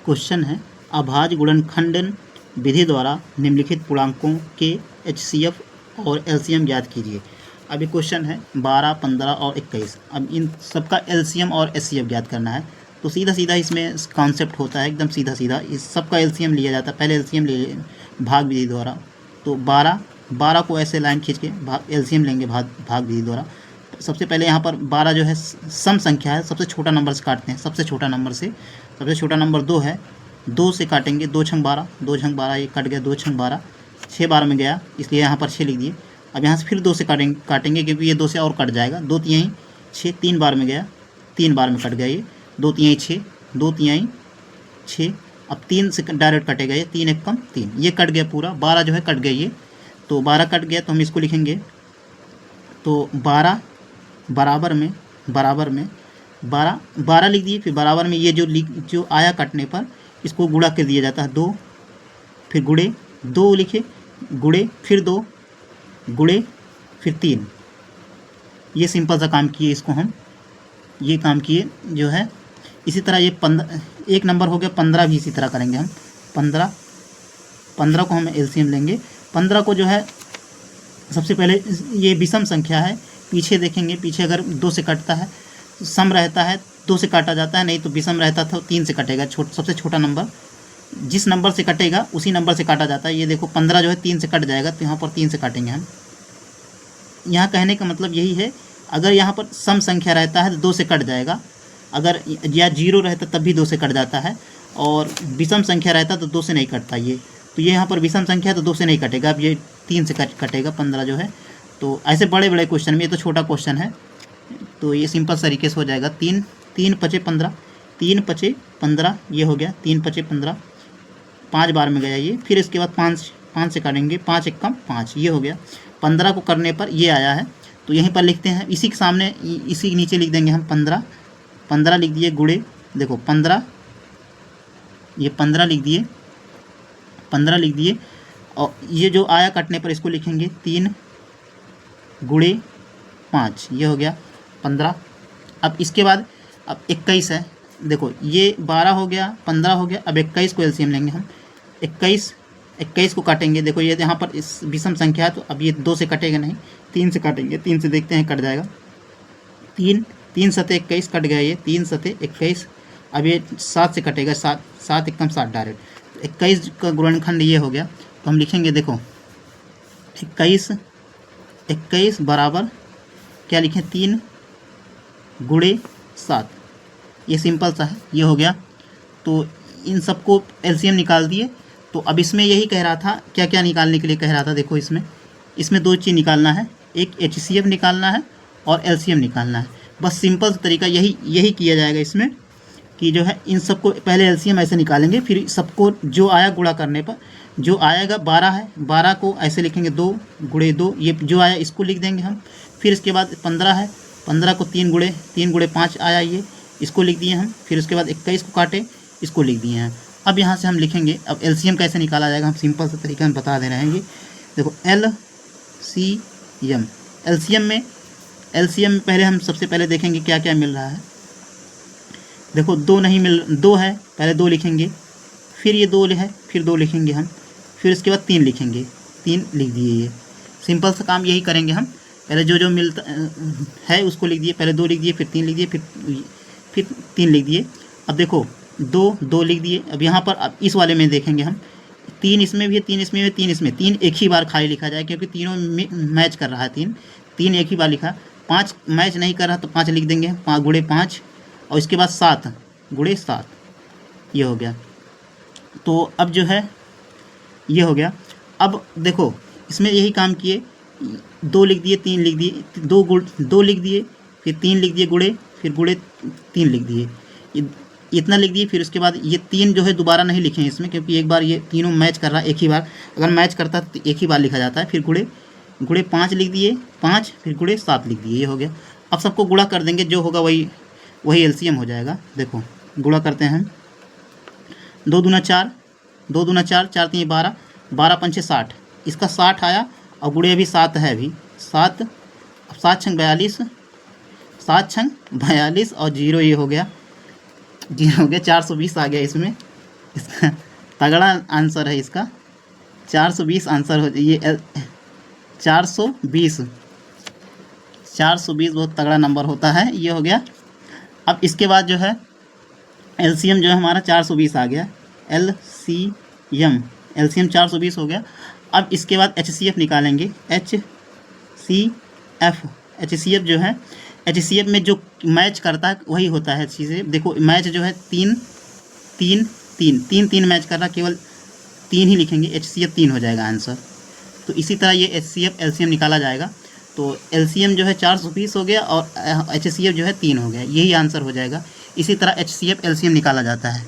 Question है अभाज्य गुणनखंडन विधि द्वारा निम्नलिखित पूर्णांकों के HCF और LCM ज्ञात कीजिए। अब ये क्वेश्चन है 12, 15 और 21। अब इन सबका LCM और HCF ज्ञात करना है। तो सीधा सीधा इसमें कॉन्सेप्ट होता है, एकदम सीधा सीधा इस सबका LCM लिया जाता है। पहले LCM ले भाग विधि द्वारा। तो 12 को ऐसे लाइन खींच के LCM लेंगे भाग विधि द्वारा। सबसे पहले यहाँ पर 12 जो है सम संख्या है, सबसे छोटा नंबर से काटते हैं। सबसे छोटा नंबर से सबसे छोटा नंबर 2 है, 2 से काटेंगे। 2 छंग 12, 2 छंग 12 ये कट गया। 2 छंग 12, 6 12 में गया, इसलिए यहाँ पर 6 लिख दिए। अब यहाँ से फिर 2 से काटेंगे क्योंकि ये 2 से और कट जाएगा। 2 तिहाई 6, 3 बार में गया, 3 बार में कट गया ये। 2 तिहाई 6, 2 तिहाई 6। अब 3 से डायरेक्ट कटेगा ये, 3 एक कम 3, ये कट गया पूरा। 12 जो है कट गया ये, तो 12 कट गया तो हम इसको लिखेंगे। तो 12 बराबर में 12 लिख दिए। फिर बराबर में ये जो आया कटने पर इसको गुणा कर दिया जाता है 2, फिर गुणे 2 लिखे, गुणे फिर 2, गुणे फिर 3। ये सिंपल सा काम किए, इसको हम ये काम किए जो है। इसी तरह ये 15 एक नंबर हो गया। 15 भी इसी तरह करेंगे हम। 15 को हम LCM लेंगे। 15 को जो है सबसे पहले ये विषम संख्या है, पीछे देखेंगे। पीछे अगर 2 से कटता है, सम रहता है 2 से काटा जाता है, नहीं तो विषम रहता था 3 से कटेगा। सबसे छोटा नंबर जिस नंबर से कटेगा उसी नंबर से काटा जाता है। ये देखो 15 जो है 3 से कट जाएगा, तो यहाँ पर 3 से काटेंगे हम। यहाँ कहने का मतलब यही है, अगर यहाँ पर सम संख्या रहता है तो 2 से कट जाएगा। अगर या 0 रहता तब भी 2 से कट जाता है, और विषम संख्या रहता तो 2 से नहीं कटता ये। तो ये यहाँ पर विषम संख्या है तो 2 से नहीं कटेगा। अब ये 3 से कटेगा 15 जो है। तो ऐसे बड़े बड़े क्वेश्चन में, ये तो छोटा क्वेश्चन है तो ये सिंपल तरीके से हो जाएगा। 3 5 15, 3 5 15 ये हो गया। 3 5 15, 5 बार में गया ये। फिर इसके बाद 5 से काटेंगे, 5 एक कम 5, ये हो गया। 15 को करने पर ये आया है, तो यहीं पर लिखते हैं। इसी के सामने इसी के नीचे लिख देंगे हम 15 लिख दिए। गुणे देखो 15, ये 15 लिख दिए। और ये जो आया कटने पर इसको लिखेंगे 3 गुणे 5, ये हो गया 15। अब इसके बाद अब 21 है। देखो ये 12 हो गया, 15 हो गया। अब 21 को LCM लेंगे हम। 21 को काटेंगे। देखो ये यहाँ पर इस विषम संख्या है, तो अब ये 2 से कटेगा नहीं, 3 से काटेंगे। 3 से देखते हैं कट जाएगा। 3 सते 21 कट गया ये। 3 सते 21। अब ये 7 से कटेगा, 7 एक कम 7 डायरेक्ट। 21 का गुणनखंड ये हो गया। तो हम लिखेंगे, देखो 21 बराबर क्या लिखें, 3 गुणे 7। ये सिंपल सा है, ये हो गया। तो इन सबको LCM निकाल दिए। तो अब इसमें यही कह रहा था, क्या क्या निकालने के लिए कह रहा था। देखो इसमें 2 चीज़ निकालना है, एक HCF निकालना है और LCM निकालना है। बस सिंपल तरीका यही किया जाएगा इसमें, कि जो है इन सबको पहले LCM ऐसे निकालेंगे, फिर सबको जो आया गुणा करने पर जो आएगा 12 है, 12 को ऐसे लिखेंगे 2 गुणे 2, ये जो आया इसको लिख देंगे हम। फिर इसके बाद 15 है, 15 को 3 गुणे 5 आया ये, इसको लिख दिए हम। फिर उसके बाद 21 को काटे, इसको लिख दिए हैं। अब यहाँ से हम लिखेंगे, अब LCM कैसे निकाला जाएगा हम सिंपल सा तरीका हम बता दे रहे हैं। ये देखो LCM में पहले हम सबसे पहले देखेंगे क्या क्या मिल रहा है। देखो 2 है, पहले 2 लिखेंगे, फिर ये 2 है, फिर 2 लिखेंगे हम, फिर उसके बाद 3 लिखेंगे। 3 लिख दिए। ये सिंपल सा काम यही करेंगे हम। पहले जो मिलता है उसको लिख दिए, पहले 2 लिख दिए, फिर 3 लिख दिए, फिर 3 लिख दिए। अब देखो 2 लिख दिए। अब यहाँ पर अब इस वाले में देखेंगे हम, 3 इसमें भी है, 3 इसमें भी है, 3 इसमें। 3 एक ही बार खाली लिखा जाए क्योंकि तीनों मैच कर रहा है। 3 एक ही बार लिखा। 5 मैच नहीं कर रहा तो 5 लिख देंगे, 5 गुणे 5। और इसके बाद 7 गुणे 7, ये हो गया। तो अब जो है ये हो गया। अब देखो इसमें यही काम किए, 2 लिख दिए, 3 लिख दिए, 2 लिख दिए, फिर 3 लिख दिए गुणे, फिर गुणे 3 लिख दिए, इतना लिख दिए। फिर उसके बाद ये 3 जो है दोबारा नहीं लिखे इसमें, क्योंकि एक बार ये तीनों मैच कर रहा है एक ही बार। अगर मैच करता तो एक ही बार लिखा जाता है। फिर गुणे 5 लिख दिए, 5 फिर गुणे 7 लिख दिए, ये हो गया। अब सबको गुणा कर देंगे, जो होगा वही LCM हो जाएगा। देखो गुणा करते हैं हम। 2 दूना 4, 2 दूना 4, 4 3 12, 12 पंचे 60, इसका 60 आया। और गुणे अभी 7 है, अभी 7, 7 छंग 42, 7 छंग 42 और 0 ये हो गया, 420 आ गया इसमें। इसका तगड़ा आंसर है इसका 420 आंसर हो ये 420 बहुत तगड़ा नंबर होता है। ये हो गया। अब इसके बाद जो है एलसीएम जो है हमारा 420 आ गया। एलसीएम 420 हो गया। अब इसके बाद एचसीएफ निकालेंगे। एचसीएफ जो है एचसीएफ में जो मैच करता है वही होता है एचसीएफ। देखो मैच जो है 3 3 3 3 3 मैच कर रहा, केवल 3 ही लिखेंगे, एचसीएफ 3 हो जाएगा आंसर। तो इसी तरह ये एचसीएफ एलसीएम निकाला जाएगा। तो एलसीएम जो है 420 हो गया और एचसीएफ जो है 3 हो गया, यही आंसर हो जाएगा। इसी तरह एचसीएफ एलसीएम निकाला जाता है।